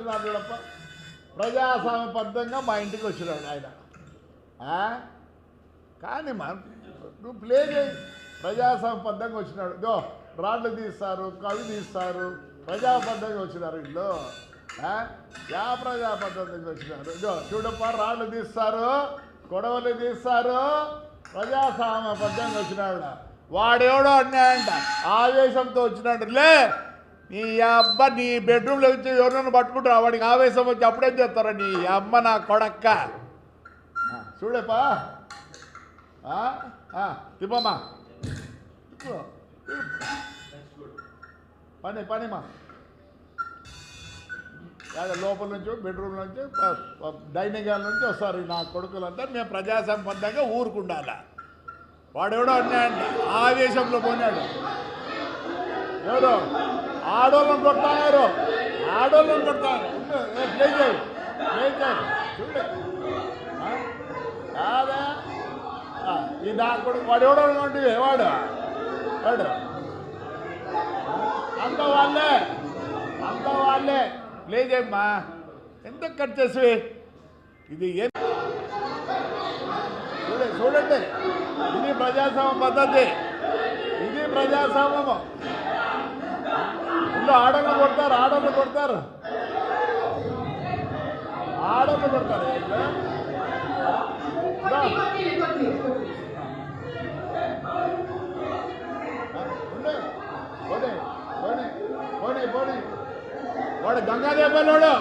వచ్చినాడు చూడప్ప, ప్రజాస్వామ్యబద్ధంగా మా ఇంటికి వచ్చినాడు ఆయన. కానీ నువ్వు ప్లే చేయి. ప్రజాస్వామ్యబద్ధంగా వచ్చినాడు. ఇదో రాళ్ళు తీస్తారు, కవి తీస్తారు, ప్రజాబద్ధంగా వచ్చినారు ఇల్లు. యా ప్రజాబద్ధంగా వచ్చినారు? ఇదో చూడప్ప, రాళ్ళు తీస్తారు, గొడవలు తీస్తారు, ప్రజాస్వామ్యబద్ధంగా వచ్చినాడు. వాడెవడో అన్నాయంట, ఆవేశంతో వచ్చినాడు. లే నీ అబ్బ, నీ బెడ్రూమ్లో వచ్చి ఎవరినైనా పట్టుకుంటారా? వాడికి ఆవేశం వచ్చి అప్పుడేం చేస్తారా? నీ అమ్మ నా కొడక్క. చూడప్పా, తిప్పమ్మా, పనిమా లోపల నుంచి, బెడ్రూమ్ నుంచి, డైనింగ్ హాల్ నుంచి వస్తారు నా కొడుకులంతా. మేము ప్రజాసంబద్ధంగా ఊరుకుండాలా. వాడెవడో అన్నాయంట, ఆవేశంలో పోయినాడు. ఎవరు ఆడోళ్ళని కొడతారు, ఆడోళ్ళని కొడతారు. చూడే కాదా ఈ నా కొడుకు వాడెవడో అంటే వాడు వాడు అంత వాళ్ళే ప్లే చేయమ్మా. ఎంత కట్ చేసి ఇది ఏం చూడండి, ఇది ప్రజాస్వామ్య పద్ధతి, ఇది ప్రజాస్వామ్యము. ఇంట్లో ఆడోళ్ళు కొడతారు, ఆడోళ్ళు కొడతారు. పోనీ వాడు గంగాదేవలోడు